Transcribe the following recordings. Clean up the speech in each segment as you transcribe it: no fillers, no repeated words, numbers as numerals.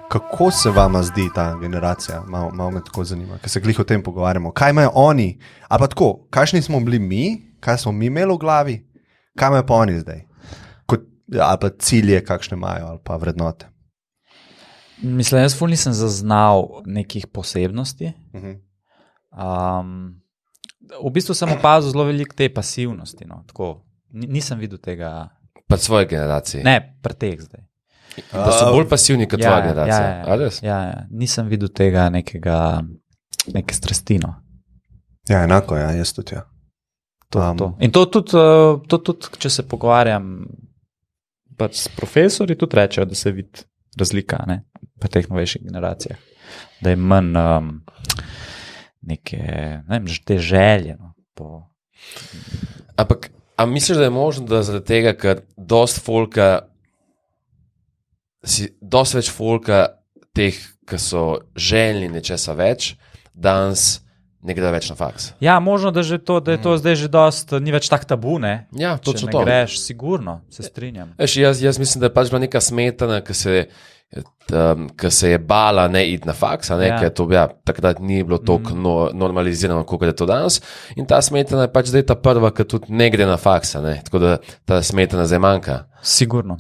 Kako se vama zdi ta generacija? Malo me tako zanima, ker se glih o tem pogovarjamo. Kaj imajo oni, ali pa tako, kakšni smo bili mi, kaj smo mi imeli v glavi, kaj imajo pa oni zdaj? Ali pa cilje, kakšne imajo, ali pa vrednote? Mislim, jaz ful nisem zaznal nekih posebnosti. V bistvu sem opazil zelo veliko te pasivnosti. No. Tako, nisem videl tega. Pa svoje generacije. Ne, pri teh zdaj. Da so bolj pasivni kot tvoja generacija. Ja, nisem videl tega neke strastino. Ja, enako, ja, jaz tudi, ja. To. In to tudi, če se pogovarjam pač s profesori, tudi rečejo, da se vidi razlika, ne, pri teh novejših generacijah. Da je manj neke, ne vem, te želje. No, Ampak, a misliš, da je možno, da zaradi tega, ker dost več folka teh, ki so željni nečesa več, danes ne gre več na faks? Ja, možno, da je to zdaj že dost, ni več tak tabu, ne? Ja, točno to. Če ne greš, sigurno, se strinjam. Jaz mislim, da je pač bila neka smetana, ki se je bala ne iti na faks, ker to takrat ni bilo toliko normalizirano, kot je to danes. In ta smetana je pač zdaj ta prva, ki tudi ne gre na faks, tako da ta smetana zdaj manjka. Sigurno.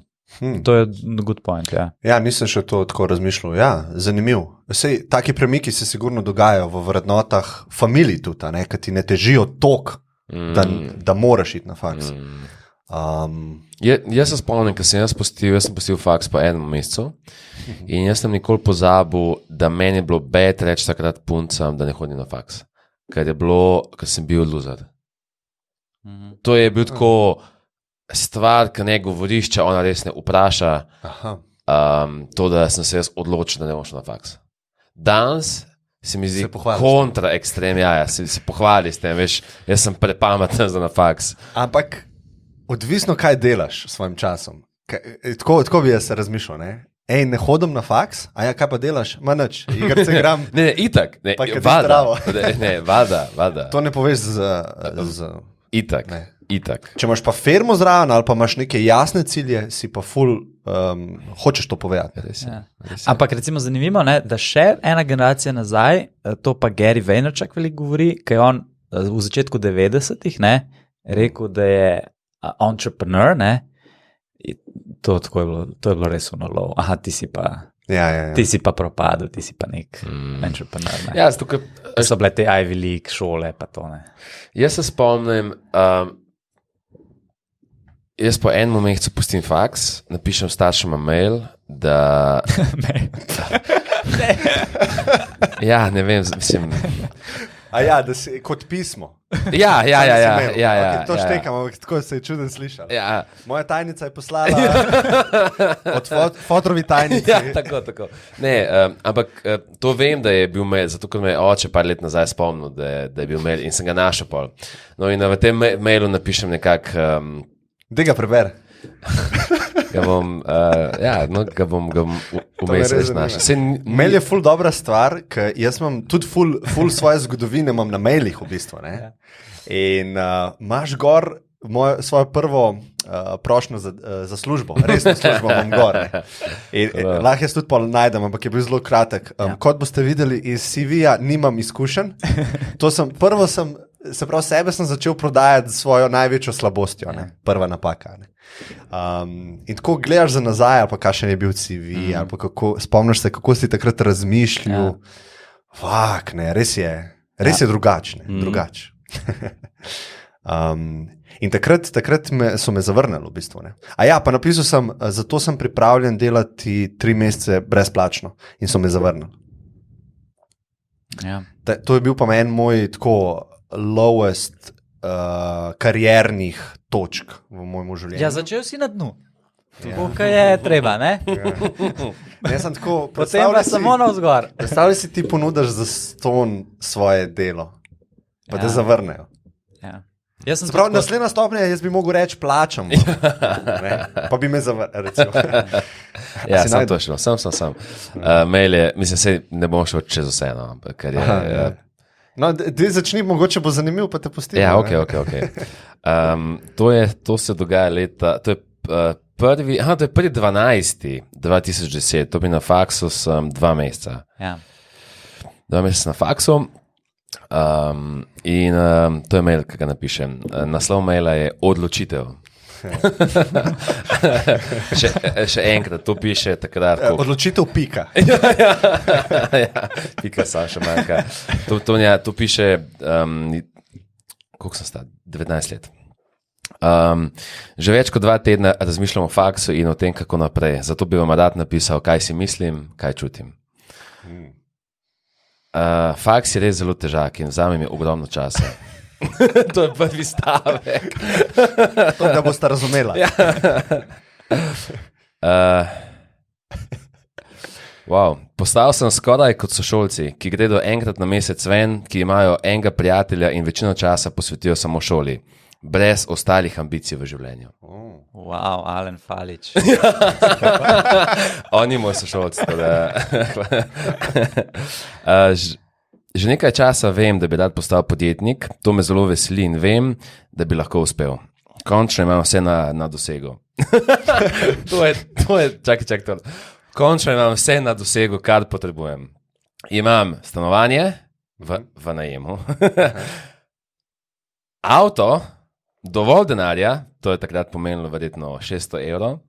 To je good point, ja. Ja, nisem še to tako razmišljal. Ja, zanimiv. Sej, taki premiki se sigurno dogajajo v vrednotah familij tudi, ker ti ne težijo toliko, da moraš iti na faks. Jaz se spomnim, ker sem pustil faks po enem mesecu in jaz sem nikoli pozabil, da meni je bilo bed reči takrat puncam, da ne hodim na faks. Ker sem bil loser. To je bil tako stvar, ki ne govoriš, če ona res ne vpraša, to, da sem se jaz odločil, da ne bom šel na faks. Danes se mi zdi kontra ekstrem, se pohvali s tem, veš, jaz sem prepameten za na faks. Ampak odvisno, kaj delaš s svojim časom. Tako bi jaz razmišljal, ne? Ne hodim na faks, kaj pa delaš? Ma nič, igrice igram. Ne, itak. Vada. To ne poveš z... Itak. Če imaš pa firmo zraven ali pa imaš neke jasne cilje, si pa ful hočeš to povedati. Res je. Ampak recimo zanimivo, ne, da še ena generacija nazaj, to pa Gary Vaynerchuk veliko govori, ker je on v začetku 90-ih rekel, da je entrepreneur, ne, to je bilo res lov. Aha, ti si pa... Ja. Ti si pa propadel, ti si pa nek entrepreneur. Ne. Ja, tukaj... So bile te Ivy League šole, pa to ne. Jaz se spomnim, jaz po enem mesecu pustim faks, napišem staršema mail, da... Ja, ne vem, mislim... da si kot pismo. Ja. To štekam, ampak tako se je čuden slišal. Ja. Moja tajnica je poslala od fotrovi tajnici. Ja, tako. Ne, ampak to vem, da je bil mail, zato ker me je oče par let nazaj spomnil, da je bil mail in sem ga našel pol. No in v tem mailu napišem nekako... Da ga preber. Ga bom vmes res našel. Mail je ful dobra stvar, ker jaz imam tudi ful svoje zgodovine imam na mailih v bistvu. Ne? In imaš gor svojo prvo prošnjo za službo, resno službo imam gor. Lahko jaz tudi pol najdem, ampak je bil zelo kratek. Kot boste videli iz CV-ja, nimam izkušenj. Se pravi, sebe sem začel prodajati svojo največjo slabostjo, prva napaka. In tako gledaš za nazaj, ali pa kakšen je bil CV, ali pa spomniš se, kako si takrat razmišljal. Fak, res je drugačne. In takrat so me zavrnili v bistvu. Pa napisal sem, zato sem pripravljen delati 3 mesece brezplačno in so me zavrnili. Ja. To je bil pa meni moj tako lowest kariernih točk v mojem življenju. Ja, začel si na dnu. Tako, kaj je treba, ne? Ne, sem tako... Potem pa samo navzgor. Predstavljaj si ti ponudaš za ston svoje delo, pa te zavrnejo. Ja. Naslednja stopnja, jaz bi mogel reči plačam. Pa bi me zavrnil, recimo. Ja, sem to šel, sem. Mail je, mislim, ne bom šel čez vse, ker je... No, začni, mogoče bo zanimiv, pa te pustim. Ja, ok. To se dogaja leta, to je to je prvi 12.2010, to bi na faksu sem 2 meseca. Ja. 2 meseca na faksu in to je mail, ki ga napišem. Naslov maila je odločitev. še enkrat, to piše takrat. Odločitev pika. Ja, pika sam še manjka. To piše, koliko sem star? 19 let. Že več kot 2 tedna razmišljam o faksu in o tem, kako naprej. Zato bi vam rad napisal, kaj si mislim, kaj čutim. Faks je res zelo težak in vzame mi ogromno časa. To je prvi stavek. To, da boste razumela. Ja. Wow. Postal sem skoraj kot sošolci, ki gredo enkrat na mesec ven, ki imajo enega prijatelja in večino časa posvetijo samo šoli, brez ostalih ambicij v življenju. Wow, Alen Falič. On je moj sošolc. Že nekaj časa vem, da bi rad postal podjetnik, to me zelo veseli in vem, da bi lahko uspel. Končno imam vse na dosegu. Čakaj. Končno imam vse na dosegu, kar potrebujem. Imam stanovanje v najemu, avto, dovolj denarja, to je takrat pomenilo verjetno 600 evrov,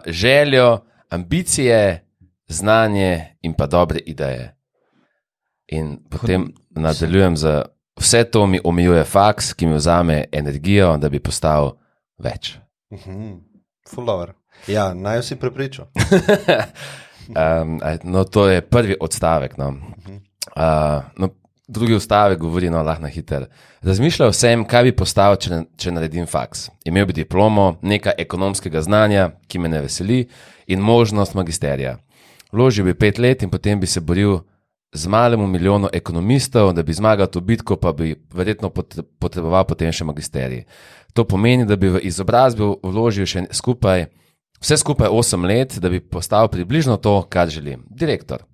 željo, ambicije, znanje in pa dobre ideje. In potem nadaljujem z vse to mi omejuje faks, ki mi vzame energijo, da bi postal več. Full over. Ja, naj si prepričal. No, to je prvi odstavek. No. Drugi odstavek govori, no, lahko na hiter. Razmišljal sem, kaj bi postal, če naredim faks. Imel bi diplomo, nekaj ekonomskega znanja, ki me ne veseli, in možnost magisterija. Vložil bi 5 let in potem bi se boril z malemu milijonu ekonomistov, da bi zmagal to bitko, pa bi verjetno potreboval potem še magisterij. To pomeni, da bi v izobrazbo vložil še vse skupaj 8 let, da bi postal približno to, kar želim. Direktor.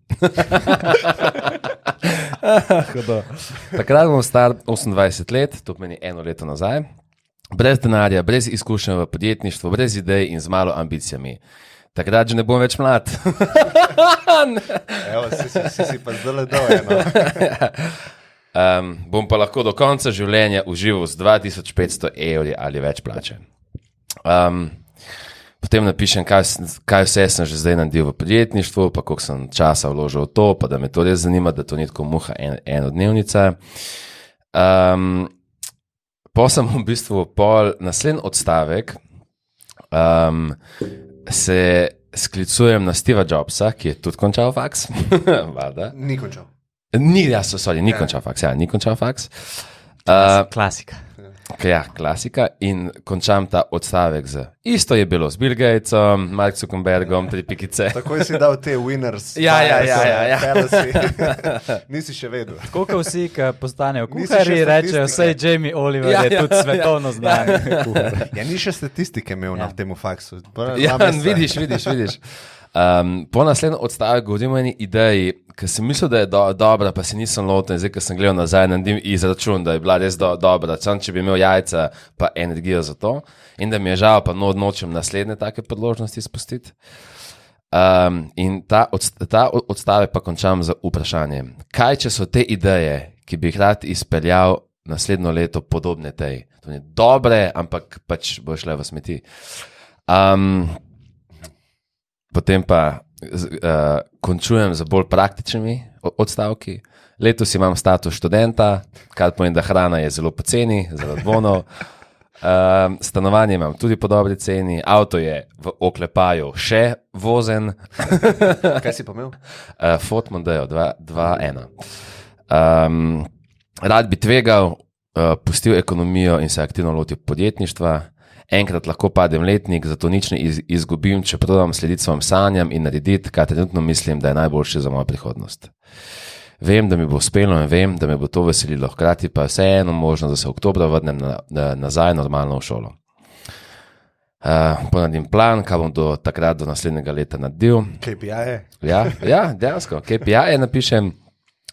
Takrat bom star 28 let, to pomeni 1 leto nazaj, brez denarja, brez izkušenj v podjetništvu, brez idej in z malo ambicijami. Takrat že ne bom več mlad. Evo, si pa zdaj dol. Bom pa lahko do konca življenja užival z 2500 evri ali več plače. Potem napišem, kaj vse sem že zdaj naredil v podjetništvu, pa koliko sem časa vložil v to, pa da me to res zanima, da to ni tako muha enodnevnica. Po sem v bistvu naslednji odstavek se sklicujem na Steva Jobsa, ki je tudi končal faks. Ni končal. Ni končal faks, ja, ni končal faks. Klasika. Ja, klasika in končam ta odstavek z isto je bilo z Bill Gatesom, Mark Zuckerbergom, 3 pikice. Takoj si dal te winners. Ja. Nisi še vedel. Koliko vsi, ki postanejo kuharji, rečejo, vsej Jamie Oliver je tudi svetovno znan kuhar. Ja, ni še statistike imel na temu faksu. Ja, vidiš. Po naslednjem odstavek govorim o eni ideji, ki sem mislil, da je dobra, pa se nisem lotil, zdaj, ko sem gledal nazaj, naredim izračun, da je bila res dobra, sam če bi imel jajca, pa energijo za to, in da mi je žal, pa nočem naslednje take podložnosti spustiti. In ta odstavek pa končam z vprašanjem. Kaj, če so te ideje, ki bi jih rad izpeljal naslednjo leto, podobne tej? To je dobre, ampak pač bo šle v smeti. Potem pa končujem z bolj praktičnimi odstavki. Letos imam status študenta, kar pomeni, da hrana je zelo poceni, zaradi bonov. Stanovanje imam tudi po dobri ceni, avto je v oklepaju še vozen. Kaj si pa imel? Ford Mondeo 2.1. Rad bi tvegal, pustil ekonomijo in se aktivno lotil podjetništva. Enkrat lahko padem letnik, zato nič ne izgubim, če probam slediti svojim sanjam in narediti, kar trenutno mislim, da je najboljše za mojo prihodnost. Vem, da mi bo uspelo in vem, da me bo to veselilo, hkrati pa vseeno možno, da se oktobra vrnem nazaj normalno v šolo. Ponaredim plan, kaj bom do naslednjega leta naredil. KPI-je? Ja, dejansko, KPI-je napišem.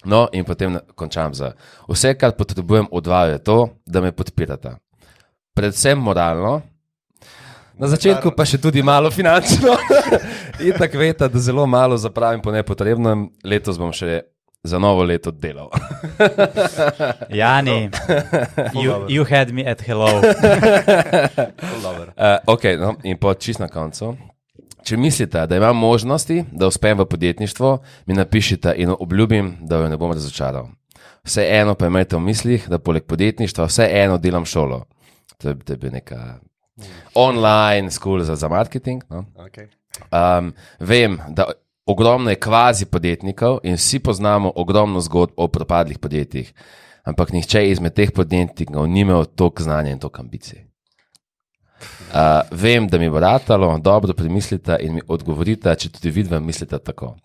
No, in potem končam za vse, kar potrebujem od vaju je to, da me podpirata. Predvsem moralno, Na začetku pa še tudi malo finančno. In tako veste, da zelo malo zapravim po nepotrebnem. Letos bom še za novo leto delal. Jani, you had me at hello. Okay, no, in po čist na koncu. Če mislite, da imam možnosti, da uspem v podjetništvu, mi napišite in obljubim, da jo ne bom razočaral. Vseeno pa imejte v mislih, da poleg podjetništva vseeno delam šolo. To je bil neka online school za marketing. No? Okay. Vem, da ogromno je kvazi podjetnikov in vsi poznamo ogromno zgodb o propadlih podjetjih, ampak nihče izmed teh podjetnikov ni imel toliko znanja in toliko ambicij. Vem, da mi bo ratalo, dobro premislite in mi odgovorite, če tudi vidva mislite tako.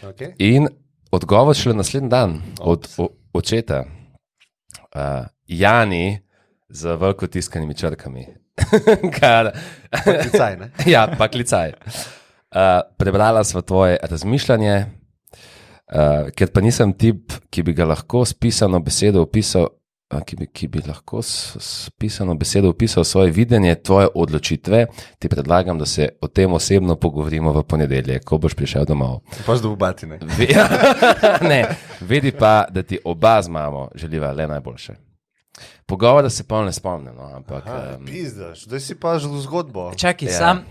Okay. In odgovor šele naslednji dan od očeta. Jani z veliko tiskanimi črkami. Klicaj, ne? Ja, pa klicaj. Prebrala sva tvoje razmišljanje, ker pa nisem tip, ki bi ga lahko s pisano besedo opisal, ki bi lahko s pisano besedo opisal svoje videnje, tvoje odločitve, ti predlagam, da se o tem osebno pogovorimo v ponedeljek, ko boš prišel domov. Paš do ubati, ne? Ne, vedi pa, da ti oba z mamo želiva le najboljše. Pogovora se pa ne spomnim, no, ampak... Pizdaš, da si pa želo zgodbo. Čakaj, sam,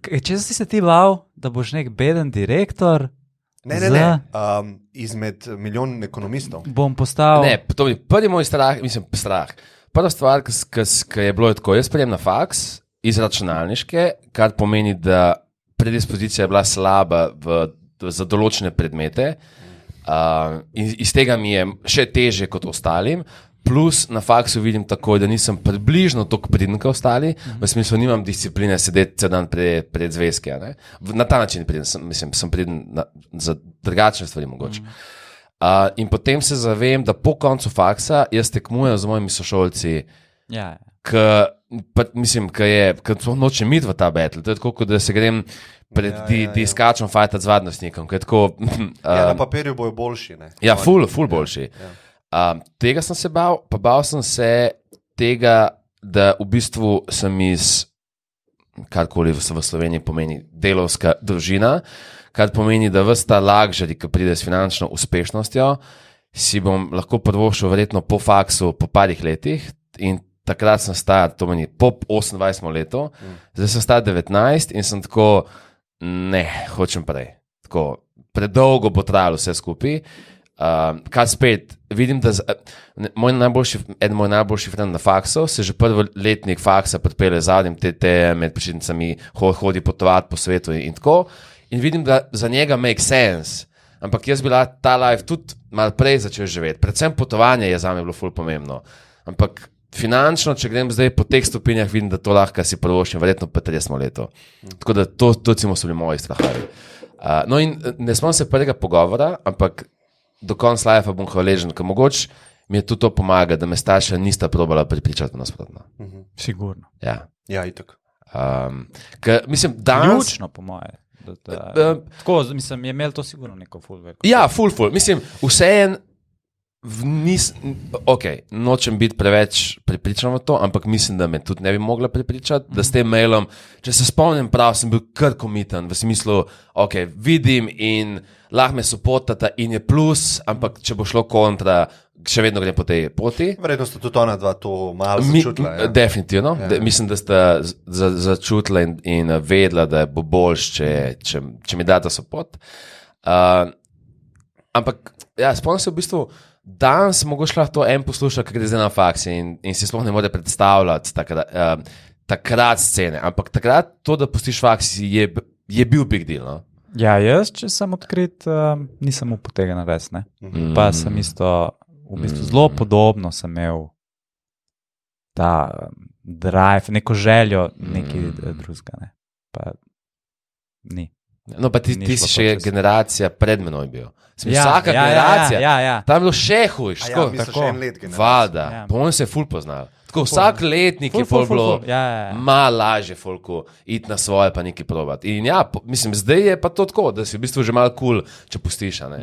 če si se ti bal, da boš nek beden direktor... Ne. Izmed milijon ekonomistov. Bom postal... Ne, to je prvi moj strah, mislim, strah. Prva stvar, ki je bilo tako, jaz prijem na faks iz računalniške, kar pomeni, da predispozicija je bila slaba za določene predmete in iz tega mi je še teže kot ostalim. Plus na faksu vidim tako, da nisem približno toliko priden kot ostali, v smislu nimam discipline sedeti cel dan pred zvezke. Na ta način priden, sem priden za drugačne stvari mogoče. In potem se zavem, da po koncu faksa jaz tekmujem z mojimi sošolci, ker nočem iti v ta battle. To je tako, da se grem pred diskačom fajta z varnostnikom. Na papirju bojo boljši. Ne? Ja, ful boljši. Ja. Tega sem se bal, pa bal sem se tega, da v bistvu sem iz, karkoli v Sloveniji pomeni, delovska družina, kar pomeni, da ves ta luxury, ki pride s finančno uspešnostjo, si bom lahko privoščil verjetno po faksu po parih letih in takrat sem star, to meni po 28 letu, zdaj sem star 19 in sem tako, ne, hočem prej. Tako, predolgo bo trajalo vse skupaj. Kar spet, vidim, da eden moj najboljši friend na faksu se že prvi letnik faksa pripelje zadnjim med počitnicami, hodi potovati po svetu in tako. In vidim, da za njega make sense, ampak jaz bila ta life tudi malo prej začel živeti. Predvsem potovanje je za me bilo ful pomembno. Ampak finančno, če grem zdaj po teh stopinjah, vidim, da to lahko si prvoščim, verjetno pa 30 leto. Tako da to so bili moji strahovi. No in ne smem se prvega pogovora, ampak do konca life bom hvaležen, ker mogoče mi je tudi to pomaga, da me starša nista probala prepričati nasprotno. Sigurno. Ja, itak. Mislim, danes... Ključno po moje. Tako, mislim, je imel to sigurno neko ful veliko. Ja, ful. Mislim, vseeno nočem biti preveč prepričan v to, ampak mislim, da me tudi ne bi mogla prepričati, da s tem mailom, če se spomnim prav, sem bil kar komiten, v smislu, vidim in lahko me supportata in je plus, ampak če bo šlo kontra, še vedno grem po tej poti. Verjetno sta tudi ona dva to malo začutila. Definitivno. Mislim, da sta začutila in vedela, da bo boljš, če mi data support. Ampak, spomnim se v bistvu, danes mogoče lahko to en posluša, ker gre zdaj na faks in si sploh ne more predstavljati takrat scene, ampak takrat to, da pustiš faks, je bil big deal, no? Ja, jaz, če sem odkrit, nisem upal tega narediti, ne? Pa sem isto, v bistvu zelo podobno sem imel ta drive, neko željo, nekaj drugega, ne? Pa ni. No, pa ti si še generacija pred menoj bil. Vsaka generacija. Tam je bilo še hujš. Misliš še en let generacija. Vada. Po mojem se je ful poznal. Tako vsak letnik je ful bilo malo lažje folku iti na svoje pa nekaj probati. In ja, mislim, zdaj je pa to tako, da si v bistvu že malo cool, če pustiš, ne?